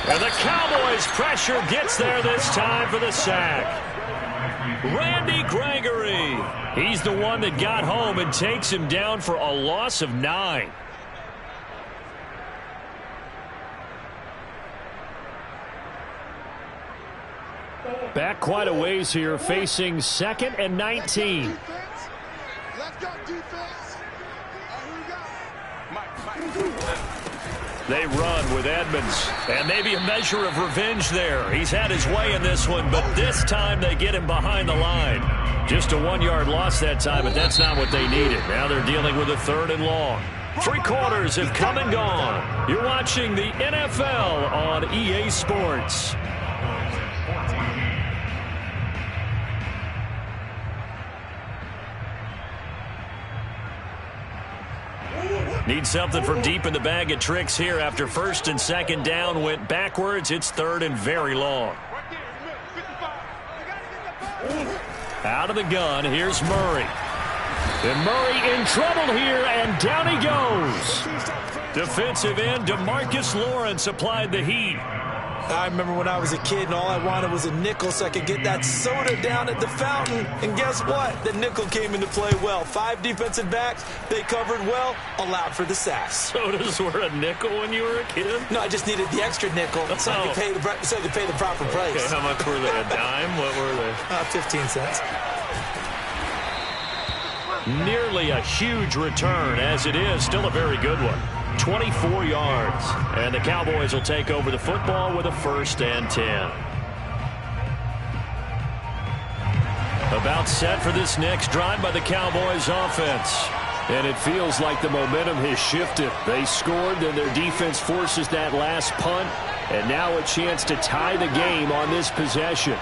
And the Cowboys' pressure gets there this time for the sack. Randy Gregory. He's the one that got home and takes him down for a loss of 9. Back quite a ways here, facing 2nd and 19. Let's go, defense. They run with Edmonds, and maybe a measure of revenge there. He's had his way in this one, but this time they get him behind the line. Just a 1-yard loss that time, but that's not what they needed. Now they're dealing with a 3rd and long. 3 quarters have come and gone. You're watching the NFL on EA Sports. Need something from deep in the bag of tricks here after 1st and 2nd down went backwards. It's 3rd and very long. Out of the gun, here's Murray. And Murray in trouble here, and down he goes. Defensive end DeMarcus Lawrence applied the heat. I remember when I was a kid and all I wanted was a nickel so I could get that soda down at the fountain. And guess what? The nickel came into play well. 5 defensive backs, they covered well, allowed for the sack. Sodas were a nickel when you were a kid? No, I just needed the extra nickel so I could pay the proper price. Okay, how much were they? A dime? What were they? 15 cents. Nearly a huge return, as it is. Still a very good one. 24 yards. And the Cowboys will take over the football with a 1st and 10. About set for this next drive by the Cowboys offense. And it feels like the momentum has shifted. They scored, then their defense forces that last punt. And now a chance to tie the game on this possession.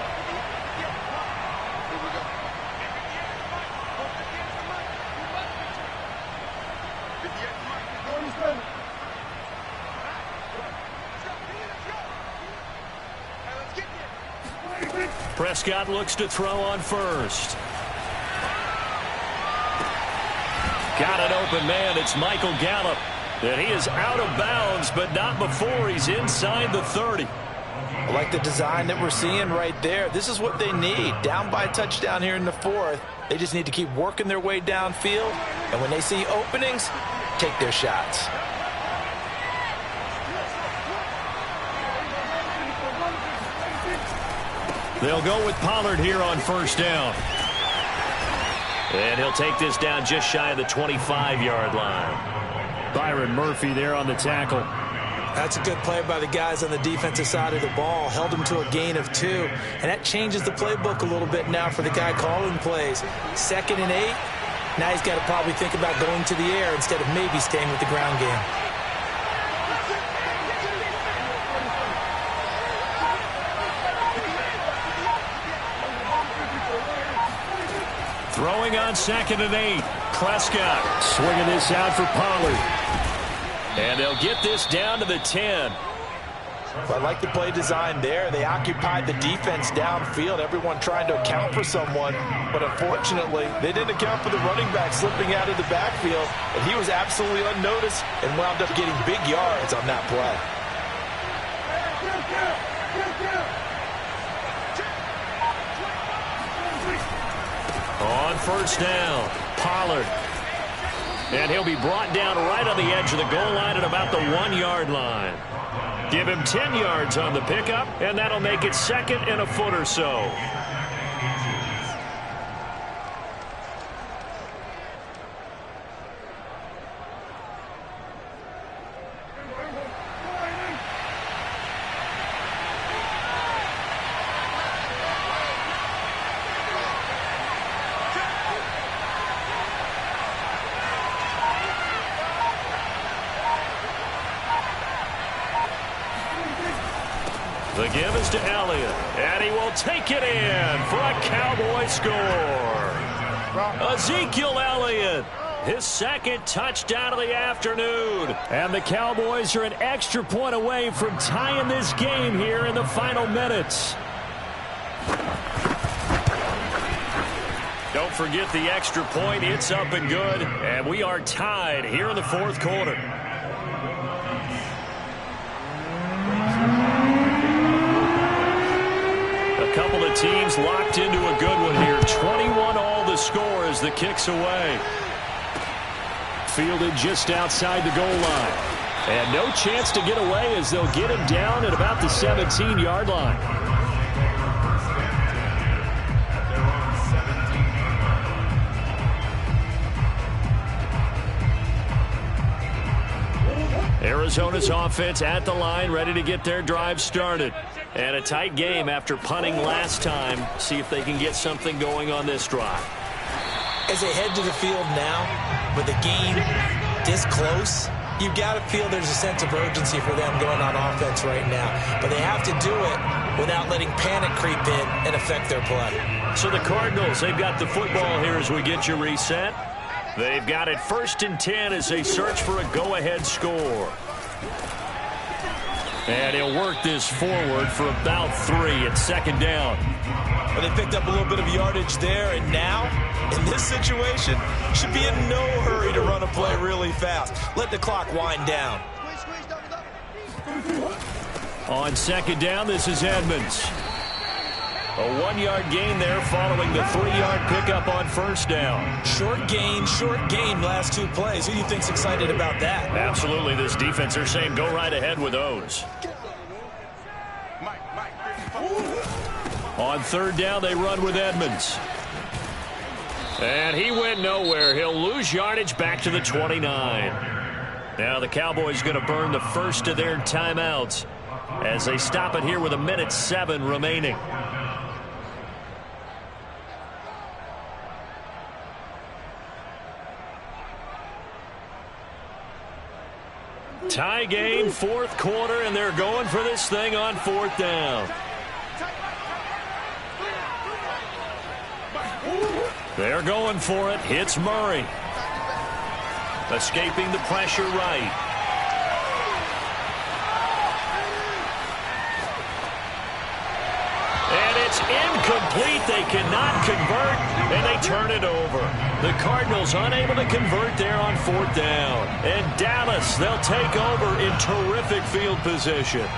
Prescott looks to throw on first. Got an open man. It's Michael Gallup. And he is out of bounds, but not before he's inside the 30. I like the design that we're seeing right there. This is what they need. Down by a touchdown here in the 4th. They just need to keep working their way downfield. And when they see openings, take their shots. They'll go with Pollard here on first down. And he'll take this down just shy of the 25-yard line. Byron Murphy there on the tackle. That's a good play by the guys on the defensive side of the ball. Held them to a gain of 2. And that changes the playbook a little bit now for the guy calling plays. 2nd and 8. Now he's got to probably think about going to the air instead of maybe staying with the ground game. Throwing on 2nd and 8. Prescott swinging this out for Pollard. And they'll get this down to the 10. I like the play design there. They occupied the defense downfield, everyone trying to account for someone. But unfortunately, they didn't account for the running back slipping out of the backfield. And he was absolutely unnoticed and wound up getting big yards on that play. On first down, Pollard. And he'll be brought down right on the edge of the goal line at about the 1-yard line. Give him 10 yards on the pickup, and that'll make it 2nd and a foot or so. The give is to Elliott, and he will take it in for a Cowboy score. Ezekiel Elliott, his 2nd touchdown of the afternoon. And the Cowboys are an extra point away from tying this game here in the final minutes. Don't forget the extra point. It's up and good, and we are tied here in the 4th quarter. Couple of teams locked into a good one here. 21 all the score as the kick's away. Fielded just outside the goal line. And no chance to get away as they'll get him down at about the 17-yard line. Arizona's offense at the line, ready to get their drive started. And a tight game after punting last time. See if they can get something going on this drive. As they head to the field now, with the game this close, you've got to feel there's a sense of urgency for them going on offense right now. But they have to do it without letting panic creep in and affect their play. So the Cardinals, they've got the football here as we get you reset. They've got it 1st and 10 as they search for a go-ahead score. And he'll work this forward for about 3 at 2nd down. Well, they picked up a little bit of yardage there, and now, in this situation, should be in no hurry to run a play really fast. Let the clock wind down. On 2nd down, this is Edmonds. A 1-yard gain there following the 3-yard pickup on first down. Short gain last 2 plays. Who do you think's excited about that? Absolutely. This defense, they're saying go right ahead with those. On 3rd down, they run with Edmonds. And he went nowhere. He'll lose yardage back to the 29. Now the Cowboys going to burn the first of their timeouts as they stop it here with 1:07 remaining. Tie game, 4th quarter, and they're going for this thing on 4th down. They're going for it. Hits Murray. Escaping the pressure right. And it's It's incomplete. They cannot convert, and they turn it over. The Cardinals unable to convert there on 4th down. And Dallas, they'll take over in terrific field position.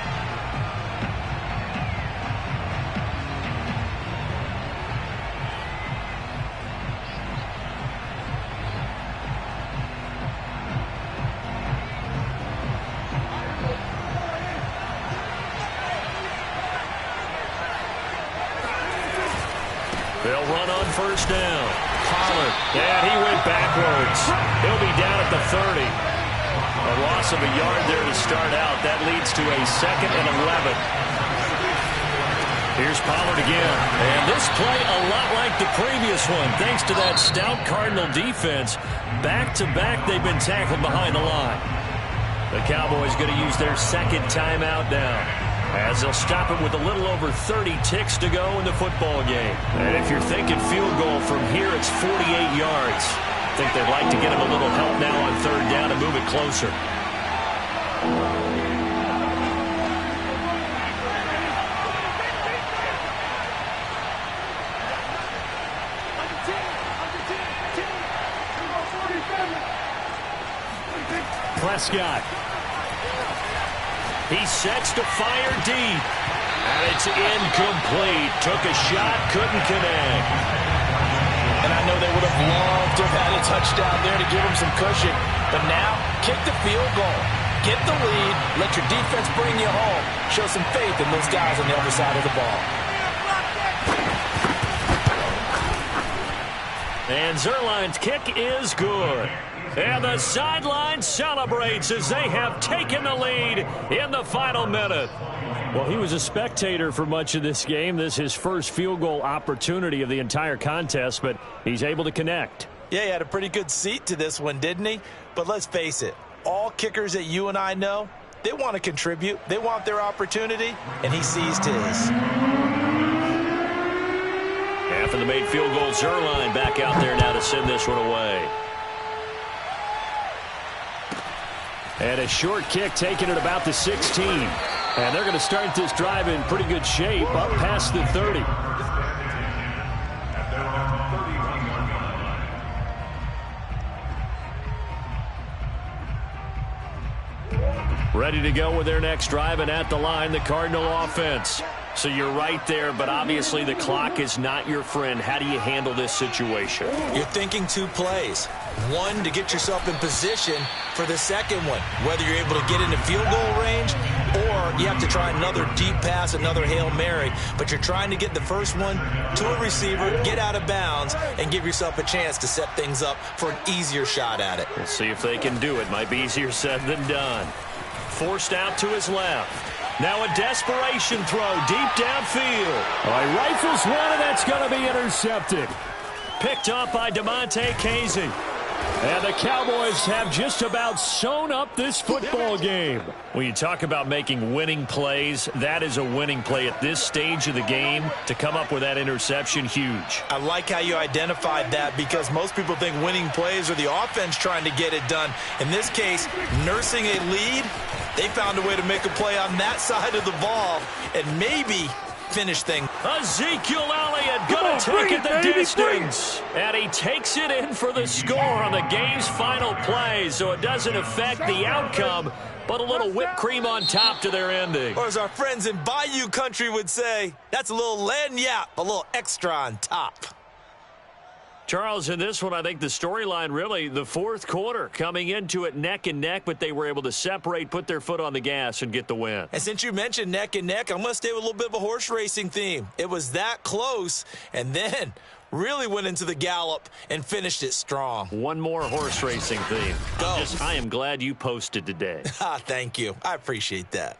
They'll run on 1st down. Pollard, and he went backwards. He'll be down at the 30. A loss of a yard there to start out. That leads to a 2nd and 11. Here's Pollard again. And this play a lot like the previous one. Thanks to that stout Cardinal defense. Back-to-back, they've been tackled behind the line. The Cowboys going to use their 2nd timeout now, as they'll stop it with a little over 30 ticks to go in the football game. And if you're thinking field goal from here, it's 48 yards. I think they'd like to get him a little help now on 3rd down and move it closer. Prescott. He sets to fire deep. And it's incomplete. Took a shot, couldn't connect. And I know they would have loved to have had a touchdown there to give them some cushion. But now, kick the field goal. Get the lead. Let your defense bring you home. Show some faith in those guys on the other side of the ball. And Zuerlein's kick is good. And the sideline celebrates as they have taken the lead in the final minute. Well, he was a spectator for much of this game. This is his first field goal opportunity of the entire contest, but he's able to connect. Yeah, he had a pretty good seat to this one, didn't he? But let's face it, all kickers that you and I know, they want to contribute. They want their opportunity, and he seized his. After the made field goal, Zuerlein back out there now to send this one away. And a short kick taken at about the 16. And they're going to start this drive in pretty good shape up past the 30. Ready to go with their next drive, and at the line, the Cardinal offense. So you're right there, but obviously the clock is not your friend. How do you handle this situation? You're thinking 2 plays. One, to get yourself in position for the second one, whether you're able to get into field goal range or you have to try another deep pass, another Hail Mary. But you're trying to get the first one to a receiver, get out of bounds, and give yourself a chance to set things up for an easier shot at it. We'll see if they can do it. Might be easier said than done. Forced out to his left. Now a desperation throw deep downfield. He rifles one, and that's going to be intercepted. Picked up by DeMonte Casey. And the Cowboys have just about sewn up this football game. When you talk about making winning plays, that is a winning play at this stage of the game. To come up with that interception, huge. I like how you identified that, because most people think winning plays are the offense trying to get it done. In this case, nursing a lead, they found a way to make a play on that side of the ball and maybe finish things. Ezekiel Elliott going to take it the distance. And he takes it in for the score on the game's final play. So it doesn't affect the outcome, but a little whipped cream on top to their ending. Or as our friends in Bayou country would say, that's a little lagniappe, a little extra on top. Charles, in this one, I think the storyline really, the 4th quarter, coming into it neck and neck, but they were able to separate, put their foot on the gas, and get the win. And since you mentioned neck and neck, I'm going to stay with a little bit of a horse racing theme. It was that close, and then really went into the gallop and finished it strong. One more horse racing theme. Go. I am glad you posted today. Thank you. I appreciate that.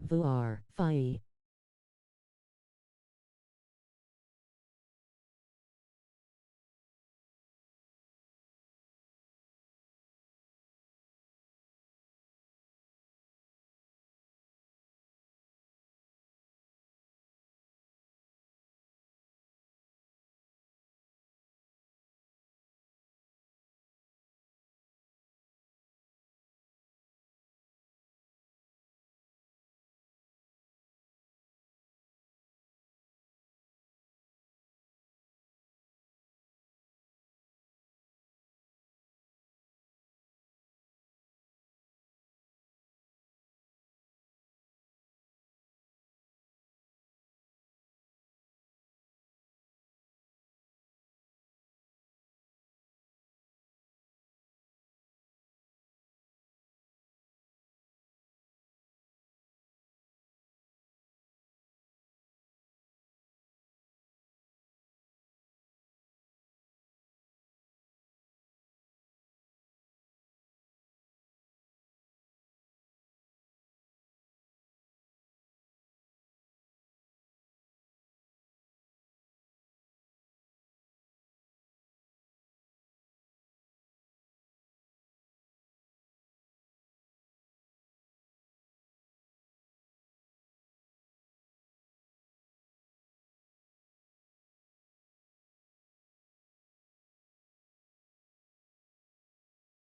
VR, Phi.